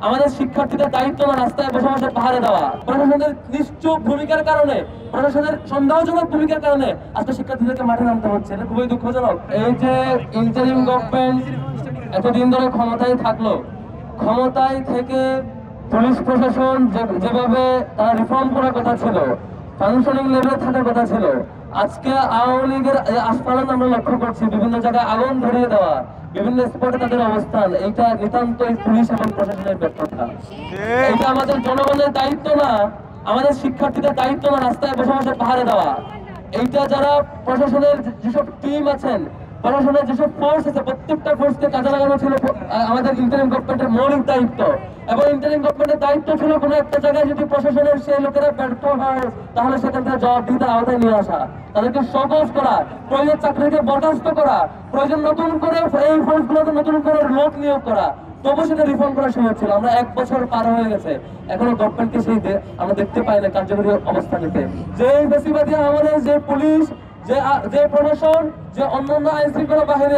আমাদের শিক্ষার্থীদের দায়িত্ব না রাস্তায় বসে বসে পাহাড়ে দেওয়া। প্রশাসনের নিশ্চুপ ভূমিকার কারণে, প্রশাসনের সন্দেহজনক ভূমিকার কারণে আজকে শিক্ষার্থীদেরকে মাঠে নামতে হচ্ছে। এটা খুবই দুঃখজনক। এই যে ইন্টারিম গভর্নমেন্ট এতদিন ধরে ক্ষমতায় থাকলো, ক্ষমতায় থেকে পুলিশ প্রশাসন যেভাবে তারা রিফর্ম করার কথা ছিল, ফাংশনিং লেভেলে থাকার কথা ছিল, আজকে আওয়ামী লীগের আস্ফালন আমরা লক্ষ্য করছি। বিভিন্ন জায়গায় আগুন ধরিয়ে দেওয়া, বিভিন্ন স্পটে তাদের অবস্থান, এইটা নিতান্তই পুলিশ এবং প্রশাসনের ব্যর্থতা। এটা আমাদের জনগণের দায়িত্ব না, আমাদের শিক্ষার্থীদের দায়িত্ব না রাস্তায় বসে বসে পাহাড়ে দেওয়া। এইটা যারা প্রশাসনের যেসব টিম আছেন, প্রশাসনের যেসব ফোর্স আছে, প্রত্যেকটা ফোর্সকে কাজে লাগানো ছিল আমাদের ইন্টারিম গভর্নমেন্টের মৌলিক দায়িত্ব। এবং ইন্টারিম গভর্নমেন্টের দায়িত্ব ছিল কোনো একটা জায়গায় যদি প্রশাসনের সেই লোকেরা ব্যর্থ হয়, তাহলে সেখান থেকে জবাবদিহিতার আওতায় নিয়ে আসা, তাদেরকে সহজ করা, প্রয়োজন চাকরিকে বরখাস্ত করা, প্রয়োজন নতুন করে এই ফোর্সগুলোতে নতুন করে লোক নিয়োগ করা। তবু সেটা রিফর্ম করা সম্ভব ছিল। আমরা 1 বছর পার হয়ে গেছে, এখনো গভর্নমেন্টকে সেই আমরা দেখতে পাই না কার্যকরী অবস্থা নিতে। যে বেশিরভাগই আমাদের যে পুলিশ, যে প্রশাসন, যে অন্যান্য আইন শৃঙ্খলা বাহিনী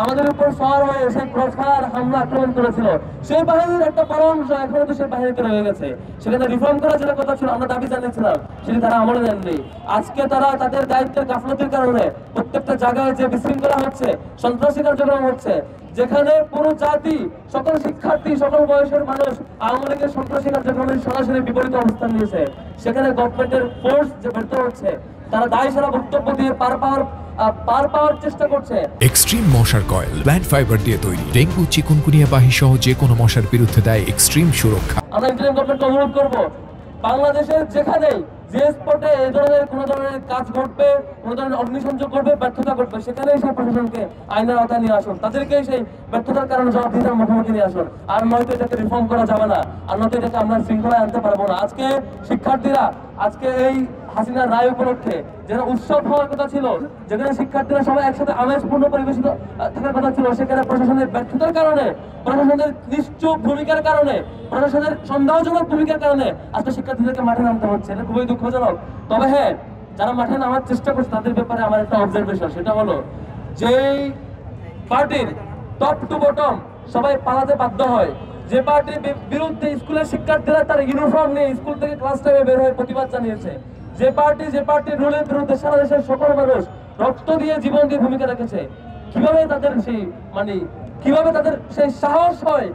আমাদের উপর সওয়ার হয়ে সেই ক্রসফায়ার হামলা আক্রমণ করেছিল, সেই বাহিনীর একটা বড় অংশ এখনো তো সেই বাহিনীতে রয়ে গেছে। সেখানে রিফর্ম করার যেটা কথা ছিল, আমরা দাবি জানিয়েছিলাম, সেটি তারা আমলে নেননি। আজকে তারা তাদের দায়িত্বের গাফলতির কারণে প্রত্যেকটা জায়গায় যে বিশৃঙ্খলা হচ্ছে, সন্ত্রাসী কার্যক্রম হচ্ছে, যেখানে পুরো জাতি, সকল শিক্ষার্থী, সকল বয়সের মানুষ আওয়ামী লীগের সন্ত্রাসী কার্যক্রমের সরাসরি বিপরীত অবস্থান নিয়েছে, সেখানে গভর্নমেন্টের ফোর্স যে ব্যর্থ হচ্ছে, তারা দায় সারা বক্তব্য দিয়ে পার পাওয়ার চেষ্টা করছে। এক্সট্রিম মশার কয়েল প্ল্যান্ট ফাইবার দিয়ে তৈরি, ডেঙ্গু, চিকুনগুনিয়া বাহি সহ যে কোনো মশার বিরুদ্ধে দেয় এক্সট্রিম সুরক্ষা। আমরা ইন্টারিম গভর্নমেন্টকে অনুরোধ করব, বাংলাদেশের যেখানেই যে স্পটে এই ধরনের কোনো ধরনের কাজ ঘটবে, কোনো ধরনের অগ্নিসংযোগ করবে, ব্যর্থতা করবে, সেখানেই সেই প্রশাসনকে আইনের আওতায় নিয়ে আসুন, তাদেরকেই সেই ব্যর্থতার কারণে জবাবদিহিতার মুখোমুখি নিয়ে আসুন। আর নয়তো এটাকে রিফর্ম করা যাবে না, আর নয়তো এটাকে আমরা শৃঙ্খলায় আনতে পারবো না। আজকে শিক্ষার্থীরা আজকে এই হাসিনার রায় উপলক্ষে যেটা উৎসব হওয়ার কথা ছিল, যেখানে শিক্ষার্থীরা সবাই একসাথে আমেজপূর্ণ পরিবেশিত থাকার কথা ছিল, সেখানে প্রশাসনের ব্যর্থতার কারণে, প্রশাসনের নিশ্চুপ ভূমিকার কারণে, প্রশাসনের সন্দেহজনক ভূমিকার কারণে আজকে শিক্ষার্থীদেরকে মাঠে নামতে হচ্ছে। এটা খুবই দুঃখজনক। তবে হ্যাঁ, যারা মাঠে নামার চেষ্টা করছে তাদের ব্যাপারে আমার একটা অবজারভেশন, সেটা হলো যেই পার্টির টপ টু বটম সবাই পালাতে বাধ্য হয়, যে পার্টির বিরুদ্ধে স্কুলের শিক্ষার্থীরা তার ইউনিফর্ম নিয়ে স্কুল থেকে ক্লাস টাইমে বের হয়ে প্রতিবাদ জানিয়েছে, যে পার্টির রুলের বিরুদ্ধে সারা দেশের সকল মানুষ রক্ত দিয়ে জীবন দিয়ে ভূমিকা রেখেছে, কিভাবে তাদের সেই সাহস হয়,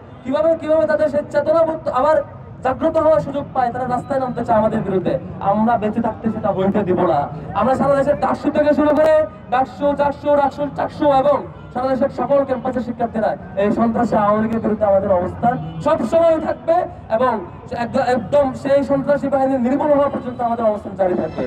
কিভাবে তাদের সেই চেতনাবোধ আবার জাগ্রত হওয়ার সুযোগ পায়, তারা রাস্তায় নামতে চায় আমাদের বিরুদ্ধে। আমরা বেঁচে থাকতে সেটা হইতে দিব না। আমরা সারা দেশের ডাকসু থেকে শুরু করে ডাকসু, চাকসু এবং সারা দেশের সকল ক্যাম্পাসের শিক্ষার্থীরা এই সন্ত্রাসী আওয়ামী লীগের বিরুদ্ধে আমাদের অবস্থান সবসময় থাকবে এবং একদম সেই সন্ত্রাসী বাহিনী নির্মূল হওয়া পর্যন্ত আমাদের অবস্থান জারি থাকবে।